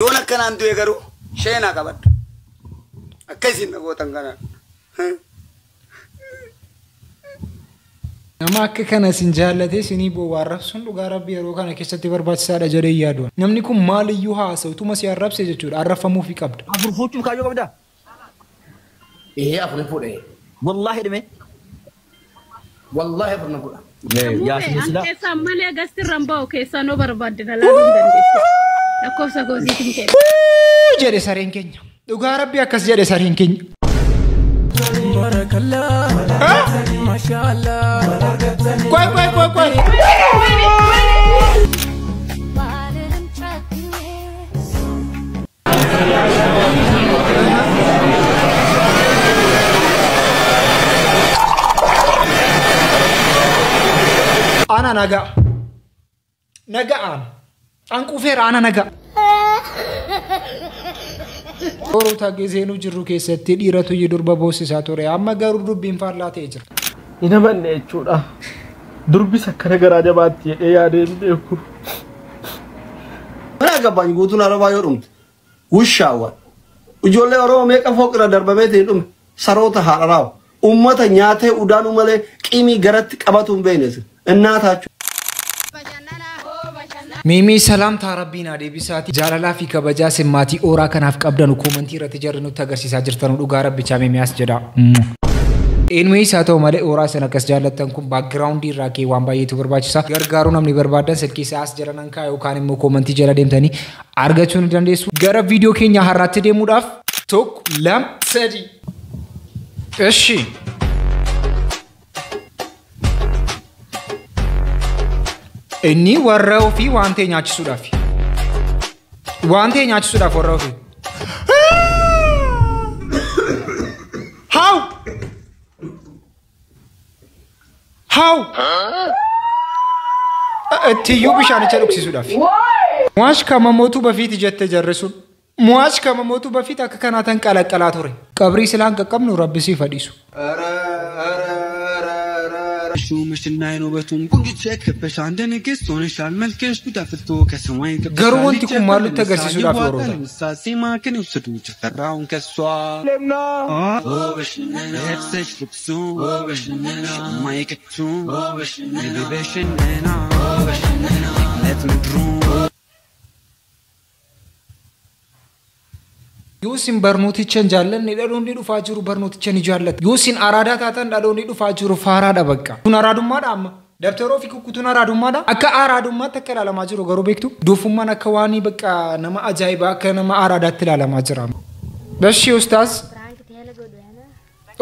Dona kan antu egaru shena kabat. Akkasin nago tangana. Nama akka kana sinjaalate sinii boo warrabsuun dhugaa rabbii yeroo kana keessatti barbaachisaadha jedhee yaaduun. Namni kun maaliyyuu haasa'u tuma si arrabse jechuudha arraffamuufi qabda. Afur fuuchuuf kaayyoo qabda. Afur fuudhee. Wallaahi dhime. Wallaahi afur na fuudha. Yaasin sila. Keessa malee gasti rambaa keessa no barbaadina laaluun dandeessa. Lakkoofsa goosiitiin kenna. Jedhe sareen keenya. Dhugaa rabbii akkas jedhe sareen keenya. Barakallah. Mashallah. Kwai. Ana naga. Nagaan. Ankuufeera ana naga. Oroota geezeenuu jirru keessatti dhiiratu durba boosisaa ture amma garuu dubbiin faallaa ta'ee jira. Ina banne jechuudha. Durbis akkana garaa jabaatti jedhee yaadee beeku. Mana gabbaan guutuun arabaa yoo dhumte wushaawwan ijoollee Oromoo meeqa fooqira darbamee ta'e dhume saroota haadharaaw ummata nyaatee udaanuu malee qimii garatti qabatu hin beeknes እናታችሁ Mimi salam tarabbiin adeebisaati jaalalaa fi kabajaa simmaatii ooraa kanaaf qabdanu koomentii irratti jarri nutti agarsiisaa jirtan dhugaa rabbicha Mimiyaas jedha. Eenyuun isaa ta'u malee ooraa sana akkas jaallattan kun baakgiraawundii irraa kee waan baay'eetu barbaachisa. Gargaaruu namni barbaadan silkii isaas jalanan kaa yookaan immoo koomentii jala deemtanii argachuu ni dandeessu. Gara viidiyoo keenya har'aatti deemuudhaaf tokko lama sadii. Eshi. Inni warra ofii waan ta'e nyaachisuudhaaf. Waan ta'e nyaachisuudhaaf warra ofii. How? Tiyyuu bishaanicha dhugsisuudhaaf. Mu'aash kama mootuu bafiiti jette jarri sun. Mu'aash kama mootuu bafiiti akka kanaatan qalaqalaa ture. Qabrii silaan qaqqabnu rabbi siif hadhiisu. Garuu wanti kun maal nutti agarsiisuudhaaf Yusin barnootichaan jaallanne dhaloonni dhufaa jiru barnootichaan ni jaallata. Yusin araadaa taatan dhaloonni dhufaa jiru faaraadha bakka. Kun araadummaadha amma. Dabtaroo fi kukkutuun araadummaadha. Akka araadummaatti akka ilaalamaa jiru garuu beektu. Doofummaan akka waanii bakka nama ajaa'ibaa akka nama araadaatti ilaalamaa jira. Bashii ustaaz.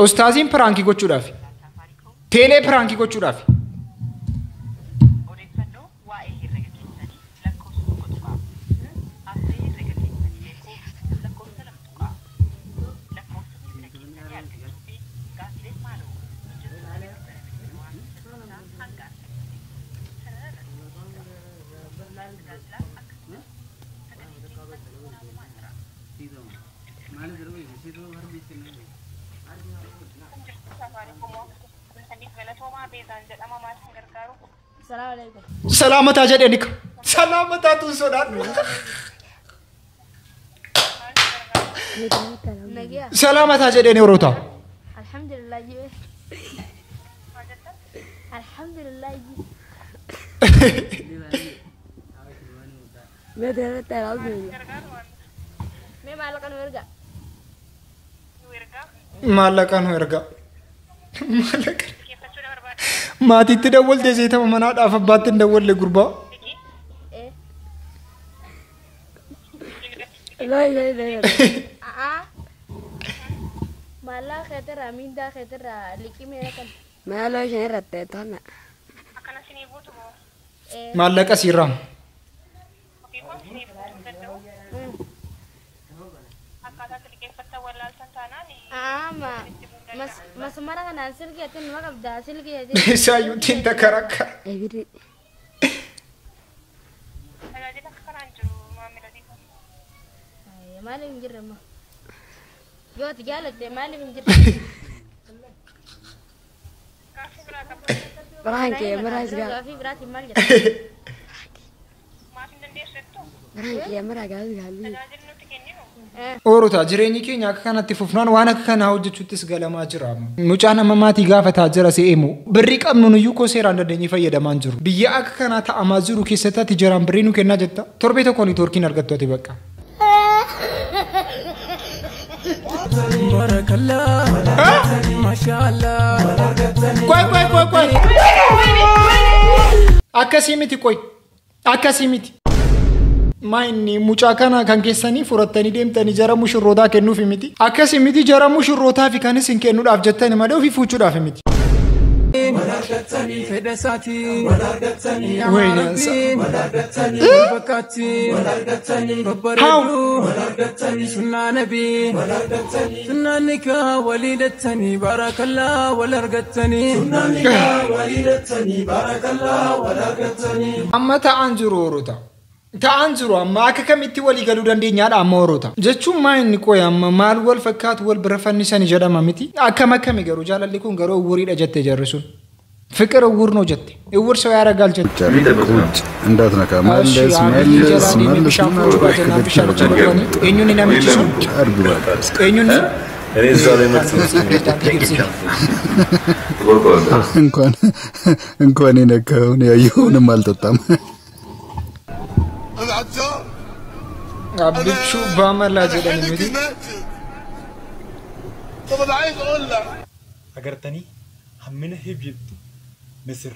Ustaaziin piraankii gochuudhaaf. Teelee piraankii gochuudhaaf. Salamata jedhe nika. Salamata tu sodaadhu. Salamata jedhe ni orota. Alhamdulillah. Alhamdulillah. Betul betul. Me malakan warga. Malakan warga. Malakan. Maatiitti dawwalte seetama manaadhaaf abbaatti hin dawwalle gurbaa. Malah ketera minda ketera likime kan. Malah sini rete tona. Akan sini butuh. Mallaqa siram. Mas Semarang kan hasil kita nih makam hasil kita. Saya yutin tak karakter. Biri. Malu minjir mah. Yo tiga alat deh malu minjir. Berangke, berangke. Kafi berarti mal. Rangi ya mara galu. Oorota jireenyi keenya akka kanatti fufnaan waan akka kanaa hojjechuuttis galamaa jira. Mucaan ammamaatii gaafataa jira se'eemu. Birrii qabnu nuyyuu koo seeraan dandeenyee fayyadamaan jiru. Biyya akka kanaa ta'amaa jiru keessatti ati jiraan birrii nu kennaa jetta. Torbee tokkoon toorkiin argattu ati bakka. Qoy. Akkasii miti qoy. Akkasii miti. Maayini mucaa kana kan keessanii furattanii deemtanii jara mushurrootaa kennuuf miti. Akkasii miti jara mushurrootaa fi kanis hin kennuudhaaf jettani malee ofii fuuchuudhaaf miti. Amma ta'an jiru oorota. Ta'an jiru amma akka kamitti walii galuu dandeenyaadha amma oorota. Jechuun maayini qoy amma maal wal fakkaatu wal bira fannisanii jedhama miti. Akkami garuu jaalalli kun garuu uwwuriidha jettee jarri sun. Fiqir uwwur ነው jette. Uwwur ሰው ያረጋል jette. እንዳትነካ መልስ eenyuun namichi sun eenyuun እንኳን የነካውን ያየውንም አልጠጣም አብቹ ባመላ ጀደን ምዲ طب عايز اقول لك agartani hammina hibjibtu misir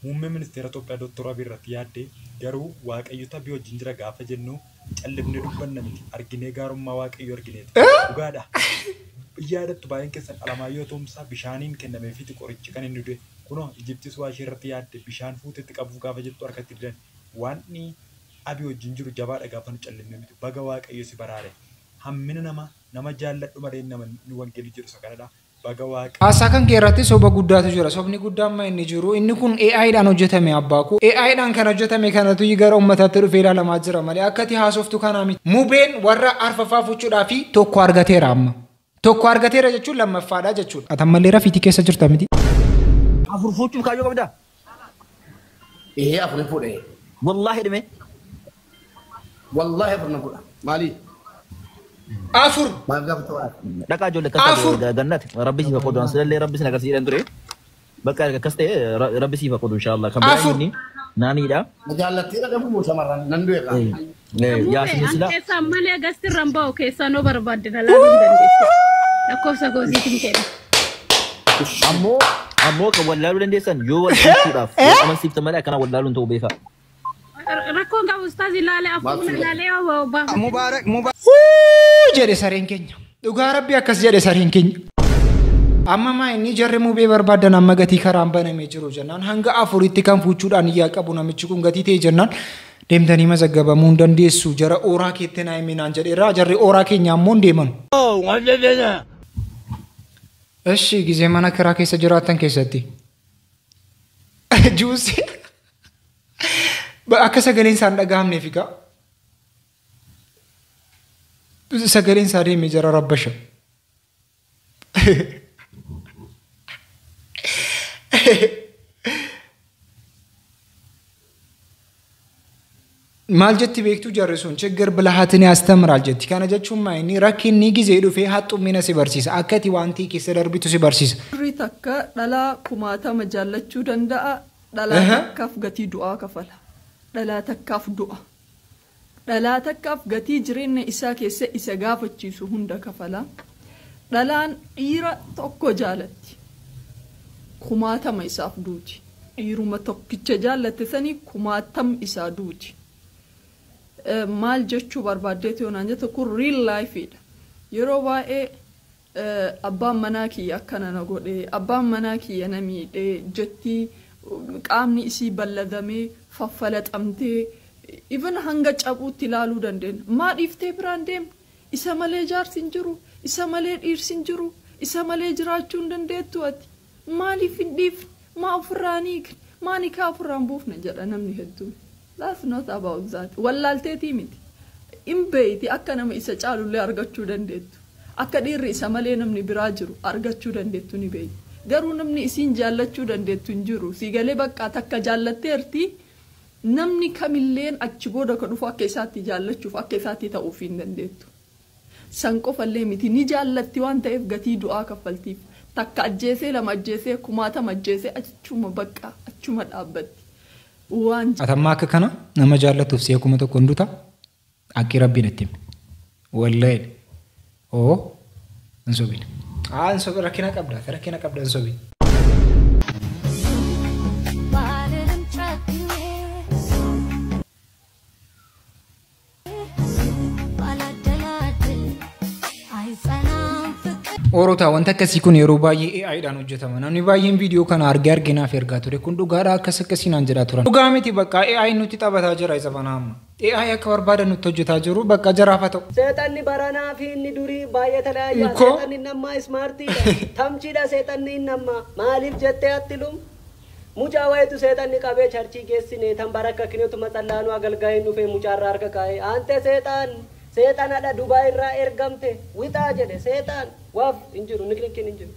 muummee ministeera Itoophiyaa Dr. Abiy irratti yaadde garuu waaqayyota bi wajjin jira gaafa jennu callifne dubbanna miti arginee gaarummaa waaqayyo argineeti dhugaadha yaadattu baay'een keessan alamaayyoo toomsaa bishaaniin kennameefiti qorichi kan inni du'e kunoo Ijiptis waa ishee irratti yaadde bishaan fuutetti qabuuf gaafa jettu harkatti didan waanni Abiy wajjin jiru jabaadha gaafa nu callifne miti baga waaqayyo si baraare hammina nama jaalladhu malee nama nu wangeelii jedhu isa kanadha. Asa kan keerratti soba guddaatu jira. Sobni guddaan ma inni jiru. Inni kun AI dhaan hojjetame abbaaku. AI dhaan kan hojjetame kanatu gara uummataatti dhufee ilaalamaa jira malee akkati haasoftu kana miti. Mubeen warra arfafaa fuchuudhaa fi tokko argateera amma. Tokko argateera jechuun lammaffaadha jechuudha. Atammallee rafiitii keessa jirta miti. Afur fuchuuf kaayyoo qabda. Afur fuudhee. Wallahi dhime. Wallahi afur fuudha. Maali? Afur. Dhaqaa ijoollee akkasii gannati rabbi siif haa qoodu sillee rabbi sin agarsiisan ture bakka akkas ta'e rabbi siif haa qoodu inshallah kan biraan naaniidha. Jaallattiidha gabu moo shamarran nan du'eera. Yaasin sila. Keessa malee gasti rambaa keessa noo barbaadina laaluu dandeessa. Lakkoofsa goosiitiin kenna. Ammoo kan wallaaluu dandeessan yoo wallaalchuudhaaf amansiifta malee akkana wallaaluun ta'uu beeka. Rakkoon qabu ustaazi ilaalee afur ilaalee baafata. Mubaarak. Jedhe sareen keenya. Dhugaa rabbi akkas jedhe sareen keenya. Amma maa inni jarri mubee barbaadan amma gatii karaan banamee jiru jennaan hanga afuritti kan fuuchuudhaan iyyaa qabu namichi kun gatii ta'e jennaan deemtanii mazaggabamuu hin dandeessu jara ooraa keetti naa himinaan jedheerraa jarri ooraa keenya ammoo hin deeman. Eshi gizee mana kiraa keessa jiraattan keessatti. Juusi. Akka sagaleen isaan dhagahamneef egaa. Sagaleen isaa deemee jara rabbasha. Maal jetti beektuu jarri sun ችግር ብልሃትን ያስተምራል jetti. Kana jechuun maa inni rakkinni gizee dhufee haxxummina si barsiisa. Akkati wanti keessa darbitu si barsiisa. Durri takka dhalaa kumaatama jaallachuu danda'a. Dhalaa takkaaf gatii du'aa kafala. Dhalaa takkaaf du'a. Dhalaa takkaaf gatii jireenya isaa keessa isa gaafachiisu hunda kafala. Dhalaan dhiira tokko jaalatti. Kumaatama isaaf duuti. Dhiiruma tokkicha jaallatte sanii kumaatam isaa duuti. Maal jechuu barbaaddeetu yoonaan jettu kun real lifeidha. Yeroo baay'ee abbaan manaa kiyya akkana na godhee abbaan manaa kiyya na miidhee jettii qaamni isii bal'adamee faffalaxamtee even hanga cabuutti ilaaluu dandeenya. Maa dhiiftee biraan deemne isa malee jaarsi hin jiru isa malee dhiirsi hin jiru isa malee jiraachuu hin dandeettu ati maaliif hin dhiifne maa ofirraan hiikne maa nikaa ofirraan buufne jedha namni hedduun. That's not about that. Wallaalteetii miti. Imbeeti akka nama isa caalullee argachuu dandeettu. Akka dhiirri isa malee namni biraa jiru argachuu dandeettu ni beeyi. Garuu namni isiin jaallachuu dandeettu hin jiru. Siigalee bakka takka jaallatteerti namni kamilleen achi booda kan dhufu akka isaatti jaallachuuf akka isaatti ta'uuf hin dandeettu. San qofallee miti ni jaallatti waan ta'eef gatii du'aa kaffaltiif. Takka ajjeesee lama ajjeesee kumaatama ajjeesee achuma bakka achuma dhaabbatti. Waan atamma akka kana nama jaallatuuf si'a kuma tokko hunduta akki rabbiin itti hime. Wallahi. Oo insobin. Insobin rakkina qabda insobin. Orota wanta akkasii kun yeroo baay'ee AI dhaan hojjetama. Namni baay'een viidiyoo kana arginaaf ergaa ture. Kun dhugaadha akkasiin aan jedhaa turan. Dhugaa miti bakka AI nutti taphataa jira isa bana amma. AI akka barbaadan nutti hojjetaa jiru bakka jaraafa ta'u. Seexanni baranaa fi inni durii baay'ee talaayyaa. Seexanni nammaa ismaartiidha. Tamchiidha seexanni nammaa. Maaliif jettee attilum? Mucaa wayitu seexanni qabee charchii geessine tan barakka kineetu maxallaanuu agalgaa'een dhufee mucaarraa harka kaa'ee. Ante seexan. Seexanadha Dubaay irraa ergamte wixaa jedhe seexan waaf injiru niknikin injiru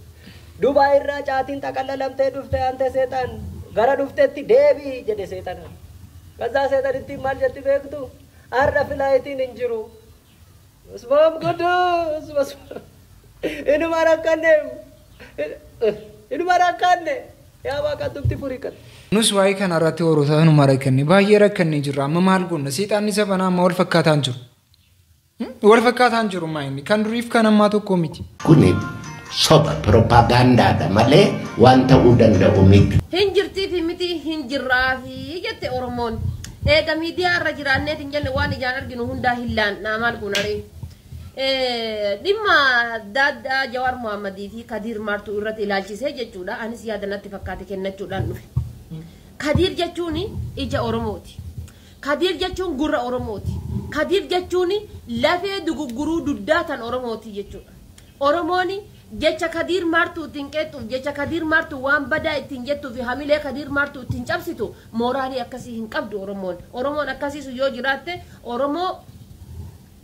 Dubaay irraa caatiin taqallalamtee dhufte ante seexan gara dhuftetti deebii jedhe seexana kazaa seexanitti maal jetti beektu har'a filaayitiin injiru usmaam gudus inuma rakkanne yaa waaqa tufti furikat nus waa'ee kana irratti horoota inuma rakkanne baay'ee rakkanne jirra amma maal goonna seexanni isa banaa amma wal fakkaataan jiru. Wal fakkaataan jiru maayini kan duriif kan ammaa tokko miti. Kuni soba propaagandaadha malee waan ta'uu danda'u miti. Hinjirtiif miti hinjirraafi jette Oromoon. Eega miidiyaa irra jiraanneet hin jenne waan ijaan arginu hundaa hillaan naamaal gunaree. Dhimma daaddaa Jawaar Muhammadii fi Kadiir Maartuu irratti ilaalchisee jechuudha. Anis yaadanatti fakkaate kennachuudhaan dhufe. Kadiir jechuun ija Oromooti. Kadiir jechuun gurra Oromooti. Kadiir jechuun lafee dugugguruu duddaa tan Oromooti jechuudha. Oromooni jecha Kadiir Maartuu ittiin qeexxuuf jecha Kadiir Maartuu waan badaa ittiin jettuu fi hamilee Kadiir Maartuu ittiin cabsitu mooraalii akkasii hin qabdu Oromoon. Oromoon akkasiisu yoo jiraatte Oromoo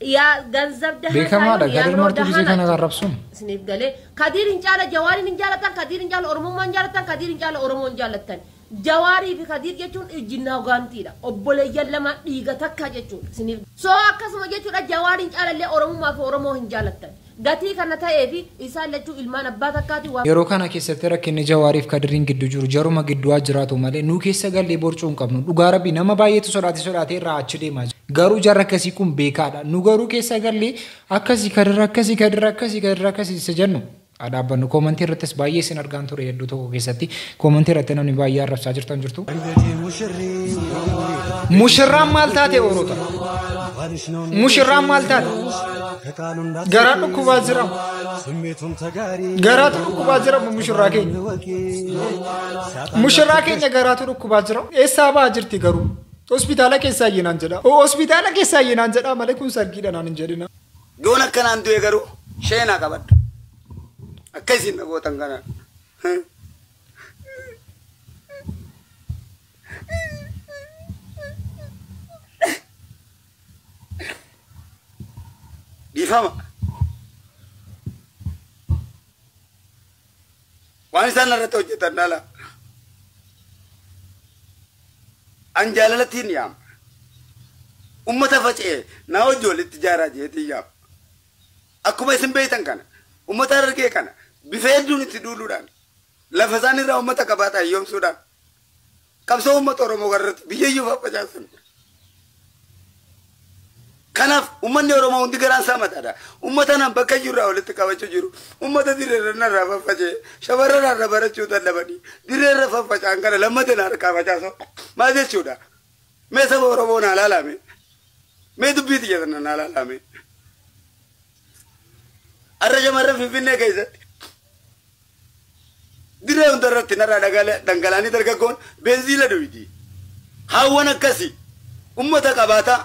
yaa ganzab dahan beekamaadha Kadiir Maartuu gisee kana arrabsuun. Isiniif galee Kadiir hin caala Jawaariin hin jaalatan Kadiir hin caala Oromummaan jaalatan Kadiir hin caala Oromoon jaalatan. Jawaarii fi Kadiir jechuun ijjinnaa hogaantiidha. Obboleeyyan lama dhiiga takka jechuudha. Isiniif soo akkasuma jechuudha Jawaariin caalallee Oromummaa fi Oromoo hin jaalatan. Gatii kana ta'ee fi isaan lachuu ilmaan abbaa takkaati waan. Yeroo kana keessatti rakkinni Jawaariif Kadiiriin gidduu jiru jaruma gidduu'aa jiraatu malee nu keessa gallee borcuu hin qabnu. Dhugaa rabbii nama baay'eetu sodaatee irraa achi deemaa jira. Garuu jarra akkasii kun beekaadha. Nu garuu keessa gallee akkasii Kadiir isa jennu. Adabbannu komentii irrattis baay'ee isin argaan ture hedduu tokko keessatti komentii irratti namni baay'ee arrabsaa jirtan jirtu. Mushirraan maal taate Orota? Mushirraan maal taate? Garaa dhukkubaa jira. Garaatu dhukkubaa jira mushirraa keenya. Mushirraa keenya garaatu dhukkubaa jira. Eessaa ba'aa jirti garuu? Hospitaala keessaa yinaan jedha. Hospitaala keessaa yinaan jedha malee kun sargiidha naan hin jedhina. Yoon akkanaan du'e garuu sheenaa qabadhu. Akkasiin nagootan kana. Bifama. Waan isaan irratti hojjetan dhala. An jaalalatiin yaama. Ummata faca'ee na ijoolletti jaaraa jeetii yaama. Akkuma isin beektan kana. Ummata argee kana. Bifa hedduun itti duuluudhaan lafa isaan irraa uummata qabaataa hiyyoomsuudhaan qabsoo uummata Oromoo irratti biyyeeyyuu faffacaasan. Kanaaf uummanni Oromoo hundi garaan isaa mataadha. Uummata nan bakka jirurraa walitti qabachuu jiru. Uummata direerra irraa faffacee shamarran irraa barachuu dadhabanii direerra faffacaan kana lammateen harkaa facaasoo maal jechuudha? Mee saba Oromoo naa laalame? Mee dubbii xiyyeeffannaa naa laalame? Arra shamarran Finfinnee keessatti diree hunda irratti narraa dhangalaanii dargaggoon beenziila dhugdi. Hawwan akkasii uummata qabaataa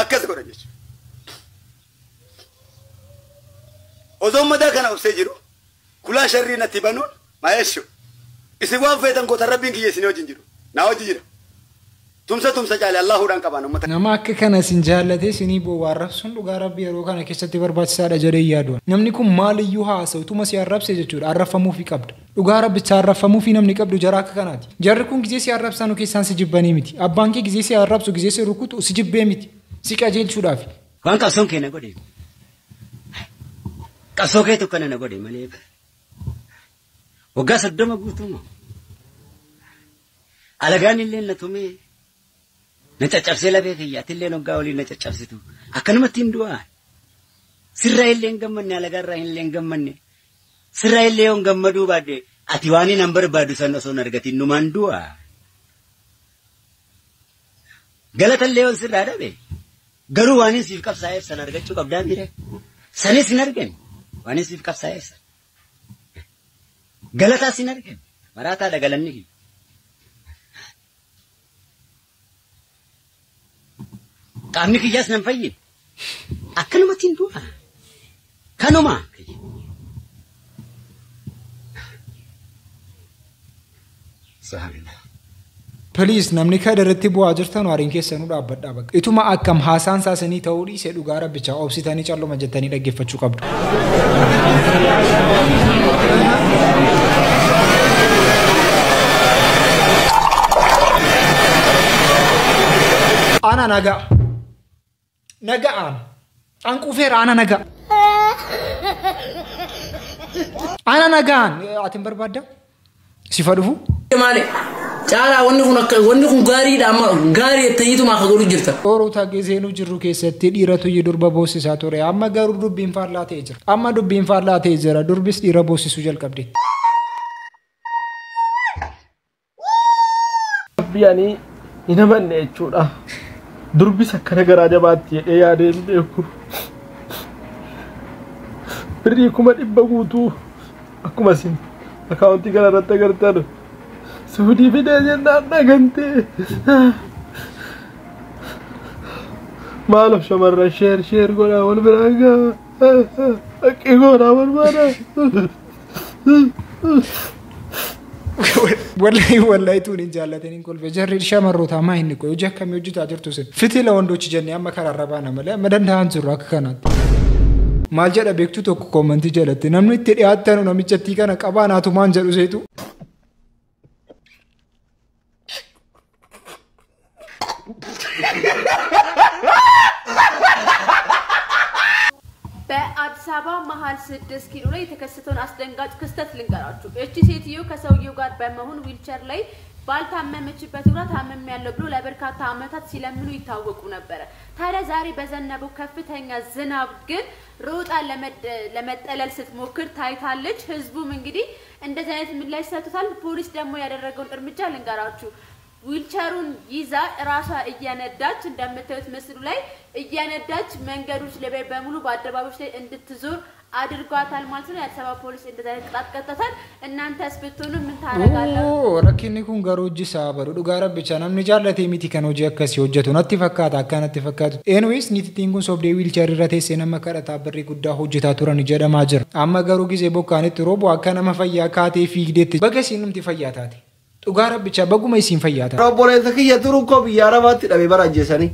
akkas godha jechuudha. Osoo uummataa kana obsee jiru kulaa sharrii natti banuun maayesho isin waan feetan goota rabbiin kiyya isin wajjin jiru naa wajji jira. tumsa caale Allahu dhaan qabaan ummata. Nama akka kana sin jaallatee sinii boo arrabsuun dhugaa rabbii yeroo kana keessatti barbaachisaadha jedhee yaadu. Namni kun maaliyyuu haasa'u tuma si arrabse jechuudha arraffamuufi qabda. Dhugaa rabbicha arraffamuufi namni qabdu jara akka kanaati. Jarri kun gizee si arrabsanu keessaan si jibbanii miti. Abbaan kee gizee si arrabsu gizee si rukutu si jibbee miti. Si qajeelchuudhaaf. Waan qabsoon kee na godhe. Qabsoo keetu kana na godhe malee. Waggaa 30 guutuuma. Alagaan illee na tumee. Na caccabsee labee kiyyaatti illee waggaa waliin na caccabsitu. Akkanumatti hin du'aa. Sirraa illee hin gammanne alagaarraa illee hin gammanne. Sirraa illee yoo hin gammaduu baadde ati waan hin barbaadu san osoo hin argatin numaan du'aa. Galata illee yoo sirraa dhabe. Garuu waan hin siif qabsaa'eef san argachuu qabdaa mire. Sanis hin argine. Waan hin siif qabsaa'eef san. Galataas hin argine. Maraataa galanni. Qaamni kiyyaas nan fayyine. Akkanumatti hin du'a. Kanuma. Please namni kada irratti bu'aa jirtan waariin keessanuu dhaabbadhaa bakka. Ituma akkam haasaan saasanii ta'uu dhiisee dhugaa rabbichaa obsitanii calluma jettanii dhaggeeffachuu qabdu. Ana naga. Nagaan. Anquufeera ana naga. Ana nagaan. Atin barbaadda? Si fadufu? Maali? Caalaa wanni kun gaariidha amma gaarii ittayiitu maa godhu jirta. Oroota geezeenuu jirru keessatti dhiiratu durba boosisaa ture. Amma garuu dubbiin faallaa ta'ee jira. Amma dubbiin faallaa ta'ee jira. Durbis dhiira boosisuu jalqabde. Biyyaanii hin amanne jechuudha. Durbis akkana garaa jabaatti jedhee yaadee hin beeku. Birrii 100 guutuu akkuma isin akaawuntii kana irratti agartan suudii fidee jennaan dhagantee. Maalaaf shamarran sheer godhaa wal biraan gahaa haqqii godhaa barbaada. Wallahi tuun hin jaallataniin kolfe jarri shamarroota maa inni qoy hojii akkamii hojjetaa jirtu sin fitila wandochi jennee amma karaarra baana malee amma danda'an jirru akka kanaatti. Maal jedha beektu tokko koomantii jalatti namni itti dhiyaatanu namichatti kana qabaa naatumaan jedhu seetu. በአዲስ አበባ መሀል 6 ኪሎ ላይ የተከሰተውን አስደንጋጭ ክስተት ልንገራችሁ። እቺ ሴትዮ ከሰውየው ጋር በመሆን ዊልቸር ላይ ባልታመመችበት ወቅት ታመም ያለው ብሎ ለበርካታ አመታት ሲለምኑ ይታወቁ ነበር። ታዲያ ዛሬ በዘነበው ከፍተኛ ዝናብ ግን ሮጣ ለመጠለል ስትሞክር ታይታለች። ህዝቡም እንግዲህ እንደዚህ አይነት ምላሽ ሰጥቷል። ፖሊስ ደግሞ ያደረገውን እርምጃ ልንገራችሁ። ዊልቸሩን ይዛ ራሷ እያነዳች እንደምታዩት ምስሉ ላይ እያነዳች መንገዶች ላይ በሙሉ በአደባባዮች ላይ እንድትዞር አድርጓታል ማለት ነው። የአዲስ አበባ ፖሊስ እንደዛ ቅጣት ቀጥቷል። እናንተስ ብትሆኑ ምን ታረጋላችሁ? ረኪኒ ኩን ገሮጂ ሳበሩ ዱጋ ረብቻ namni jaallate miti kan hojii akkasii hojjetu natti fakkaata akkanatti fakkaatu. Anyways nittiin kun sobdee wheelchair irra teessee nama kadhataa birrii guddaa hojjetaa turan jedhamaa jira. Amma garuu gizee bokkaanitti roobu akka nama fayyaa kaatee fiigdeetti baga isiin numti fayyaa taate. Dhugaa rabbicha baguma isiin fayyaa taate. Obboleessa kiyya turuu koo biyya arabaatti dhabee bara ajjeesanii.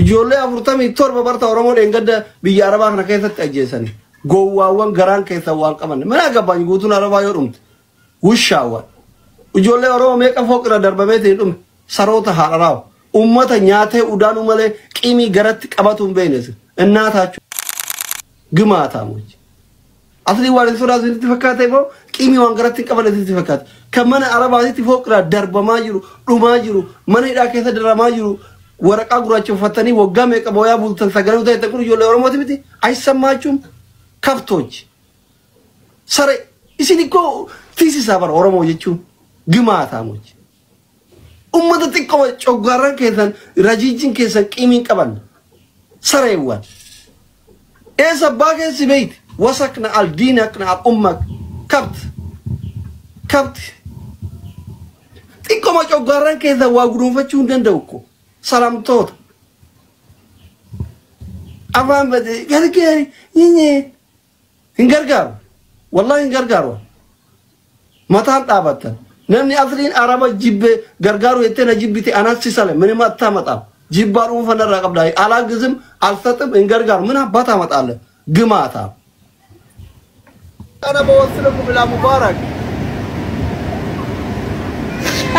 Ijoollee 47 barta Oromoo dheengadda biyya arabaa kana keessatti ajjeesanii. Gowwaawwan garaan keessa waan qaban mana gabbaan guutuun arabaa yoo dhumte wushaawwan ijoollee Oromoo meeqa fooqira darbamee ta'e dhume saroota haadharaaw ummata nyaatee udaanu malee qimii garatti qabatu hin beeknes እናታችሁ ግማታሞች asli waan suuraa itti fakkaatee boo qimii waan garatti qaban itti fakkaata kan mana arabaatti fooqira darbamaa jiru dhumaa jiru mana hidhaa keessa daramaa jiru waraqaa gurraacha uffatanii waggaa meeqa booyaa bultan sagalee ta'e kun ijoollee Oromooti miti አይሰማችሁም ከብቶች ሰረ እስኒኮ ፊሲሳ በር ኦሮሞ jechuun ግማታሞች ኡመተ ጥቆ ጮጋራን ከሰን ረጂጅን ከሰን ቂሚን ቀበል ሰረይዋን ኤሰባገስ ቤት ወሰክና አልዲነክና አቁመክ ከብት ጥቆ ጮጋራን ከሰን ዋጉዱንፈቹ እንደንደውኮ ሰላምቶት አባን በደ ገርገሪ ይኔ እንገርጋሩ والله እንገርጋሩ ማታን ጣባተን نمني أصلين عربة جيب غرغارو يتنا جيبتي أنا سيسالة من ما تامتام جيبارو فنا رقب داي على جزم ألتطب إن غرغار من بات متعال جماعة أنا بوصلكم إلى مبارك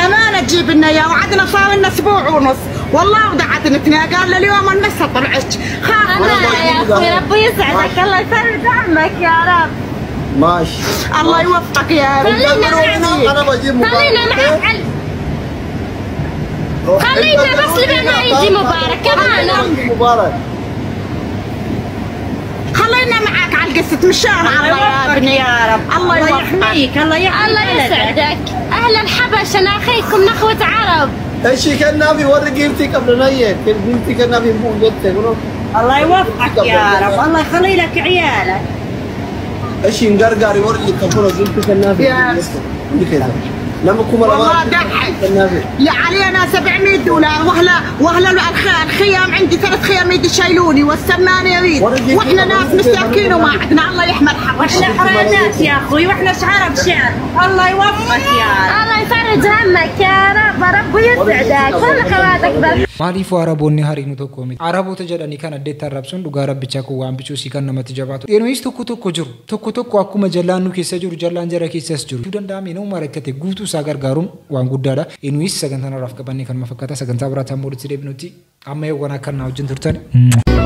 أمانة تجيب لنا يا وعدنا صار لنا أسبوع ونص والله ودعتنا اثنين قال لي اليوم النص طلعت أنا يا أخي ربي يسعدك الله يفرج عنك يا رب ماشي الله يوفقك يا رب أنا بجيب خلينا معك خلينا بس لبنا يجي مبارك كمان مبارك خلينا معك على القصة مشان الله يا ابني يا رب الله يحميك الله يسعدك أهل الحبش أنا أخيكم نخوة عرب ايش كنا في ورق قيرتي قبل نيه قيرتي كنا في فوق جدتك الله يوفقك يا رب الله يخلي لك عيالك ايش نقرقر ورق يكفلوا قيرتي كنا في كذا لما كم والله دحي يا علينا 700 دولار واهلا الخيام عندي 3 خيام يشيلوني والسمانه يريد واحنا ناس مساكين وما عندنا الله يحمل حقك واحنا حرانات يا اخوي واحنا شعار بشعر الله يوفقك يا رب الله يفرج همك يا رب ربي يسعدك كل خواتك بس maaliif Araboonni hariinu tokko miti Araboota jedhanii kan addeetti arrabsuun dhugaa rabbicha koo waan bichuusii kan namatti jabaatu eenyuus tokko jiru tokko akkuma jallaan nu keessa jiru jallaan jara keessas jiru danda'ame nama rakkate guutuu isaa gargaaruun waan guddaadha eenyuus sagantaan irraaf qabannee kan mafakkaata sagantaa biraataan booditti deebinutti amma eewwan akka naa wajjin turtan